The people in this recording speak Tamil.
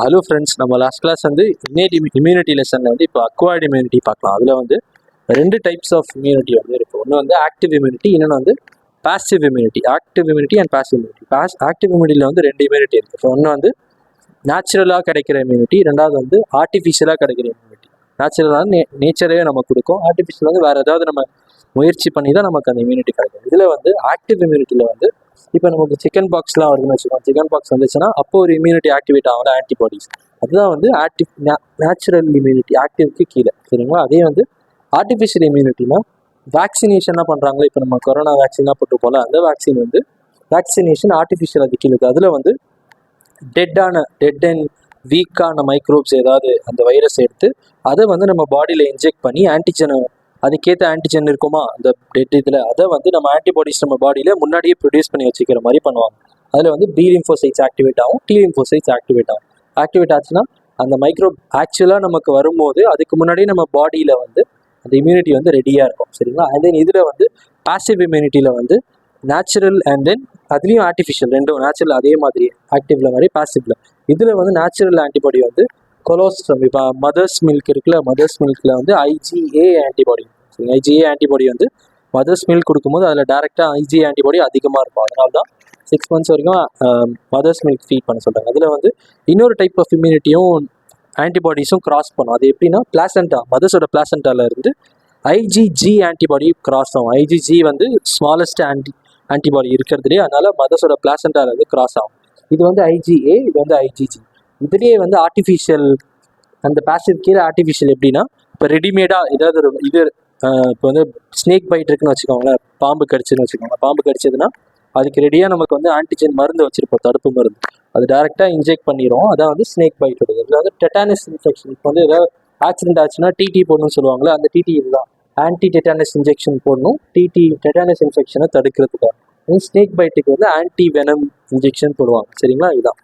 ஹலோ ஃப்ரெண்ட்ஸ், நம்ம லாஸ்ட் கிளாஸ் வந்து இம்யூனிட்டி லெசனில் வந்து இப்போ அக்வயர்டு இம்யூனிட்டி பார்க்கலாம். அதில் வந்து ரெண்டு டைப்ஸ் ஆஃப் இம்யூனிட்டி வந்து இருக்குது. ஒன்று வந்து ஆக்டிவ் இம்யூனிட்டி, இன்னொன்று வந்து passive immunity. Active immunity and passive immunity. Active இம்யூனிட்டியில் வந்து ரெண்டு இம்யூனிட்டி இருக்குது. ஸோ ஒன்று வந்து நேச்சுரலாக கிடைக்கிற இம்யூனிட்டி, ரெண்டாவது வந்து ஆர்டிஃபிஷியலாக கிடைக்கிற இம்யூனிட்டி. நேச்சுரலாக நேச்சரே நமக்கு கொடுக்கும், ஆர்டிஃபிஷியல் வந்து வேறு ஏதாவது நம்ம முயற்சி பண்ணி தான் நமக்கு அந்த இம்யூனிட்டி கிடைக்கும். இதில் வந்து ஆக்டிவ் இம்யூனிட்டியில் வந்து இப்போ நமக்கு சிக்கன் பாக்ஸ்லாம் வருதுன்னு வச்சுக்கோங்க. சிக்கன் பாக்ஸ் வந்துச்சுன்னா அப்போ ஒரு இம்யூனிட்டி ஆக்டிவேட் ஆகல, ஆன்டிபாடிஸ். அதுதான் வந்து நேச்சுரல் இம்யூனிட்டி, ஆக்டிவ்க்கு கீழே. சரிங்களா? அதே வந்து ஆர்டிஃபிஷியல் இம்யூனிட்டினா வேக்சினேஷன்லாம் பண்ணுறாங்களோ, இப்போ நம்ம கொரோனா வேக்சின்லாம் போட்டு போல அந்த வேக்சின் வந்து வேக்சினேஷன் ஆர்டிஃபிஷியல் அது கீழே. அதில் வந்து டெட் அண்ட் வீக்கான மைக்ரோப்ஸ் ஏதாவது அந்த வைரஸ் எடுத்து அதை வந்து நம்ம பாடியில் இன்ஜெக்ட் பண்ணி ஆன்டிஜனை, அதுக்கேற்ற ஆன்டிஜன் இருக்குமா அந்த டெட் இதில், அதை வந்து நம்ம ஆன்டிபாடிஸ் நம்ம பாடியில் முன்னாடியே ப்ரொடியூஸ் பண்ணி வச்சுக்கிற மாதிரி பண்ணுவாங்க. அதில் வந்து பி லிம்போசைட்ஸ் ஆக்டிவேட் ஆகும், டி லிம்போசைட்ஸ் ஆக்டிவேட் ஆகும். ஆக்டிவேட் ஆச்சுன்னா அந்த மைக்ரோப் ஆக்சுவலாக நமக்கு வரும்போது அதுக்கு முன்னாடியே நம்ம பாடியில் வந்து அந்த இம்யூனிட்டி வந்து ரெடியாக இருக்கும். சரிங்களா? அண்ட் தென் இதில் வந்து பாசிவ் இம்யூனிட்டியில் வந்து நேச்சுரல் அண்ட் தென் அதுலேயும் ஆர்டிஃபிஷியல், ரெண்டும் நேச்சுரல் அதே மாதிரி ஆக்டிவ்ல மாதிரி பாசிவ்ல. இதில் வந்து நேச்சுரல் ஆன்டிபாடி வந்து கொலோஸ்ட்ரம், இப்போ மதர்ஸ் மில்க் இருக்குல்ல, மதர்ஸ் மில்கில் வந்து ஐஜிஏ ஆன்டிபாடி. ஐஜிஏ ஆன்டிபாடி வந்து மதர்ஸ் மில்க் கொடுக்கும்போது அதில் டேரெக்டாக ஐஜிஏ ஆன்டிபாடி அதிகமாக இருக்கும். அதனால தான் 6 months வரைக்கும் மதர்ஸ் மில்க் ஃபீட் பண்ண சொல்கிறாங்க. அதில் வந்து இன்னொரு டைப் ஆஃப் இம்யூனிட்டியும் ஆன்டிபாடிஸும் கிராஸ் பண்ணும். அது எப்படின்னா பிளாசண்டா, மதர்ஸோட பிளாசண்டாவில் இருந்து ஐஜிஜி ஆன்டிபாடி கிராஸ் ஆகும். ஐஜிஜி வந்து ஸ்மாலஸ்ட் ஆன்டிபாடி இருக்கிறதுலே, அதனால மதர்ஸோட பிளாசண்டாவில் வந்து கிராஸ் ஆகும். இது வந்து ஐஜிஏ, இது வந்து ஐஜிஜி. இதுலேயே வந்து ஆர்டிஃபிஷியல், அந்த பாசிவ் கீழே ஆர்டிஃபிஷியல் எப்படின்னா இப்போ ரெடிமேடாக ஏதாவது ஒரு இது இப்போ வந்து ஸ்னேக் பைட் இருக்குன்னு வச்சுக்கோங்களேன், பாம்பு கடிச்சுன்னு வச்சுக்கோங்க. பாம்பு கடிச்சதுன்னா அதுக்கு ரெடியாக நமக்கு வந்து ஆன்டிஜென் மருந்து வச்சுருப்போம், தடுப்பு மருந்து. அது டேரெக்டாக இன்ஜெக்ட் பண்ணிடும். அதான் வந்து ஸ்னேக் பைட் இருக்குது. இதில் வந்து டெட்டானஸ் இன்ஃபெக்ஷன், இப்போ வந்து ஏதாவது ஆக்சிடென்ட் ஆச்சுன்னா டிடி போடணும்னு சொல்லுவாங்களே, அந்த டிடி இதுதான். ஆன்டி டெட்டானஸ் இன்ஜெக்ஷன் போடணும், டெட்டானஸ் இன்ஃபெக்ஷனை தடுக்கிறதுக்காக. ஸ்னேக் பைட்டுக்கு வந்து ஆன்டி வெனம் இன்ஜெக்ஷன் போடுவாங்க. சரிங்களா? இதுதான்.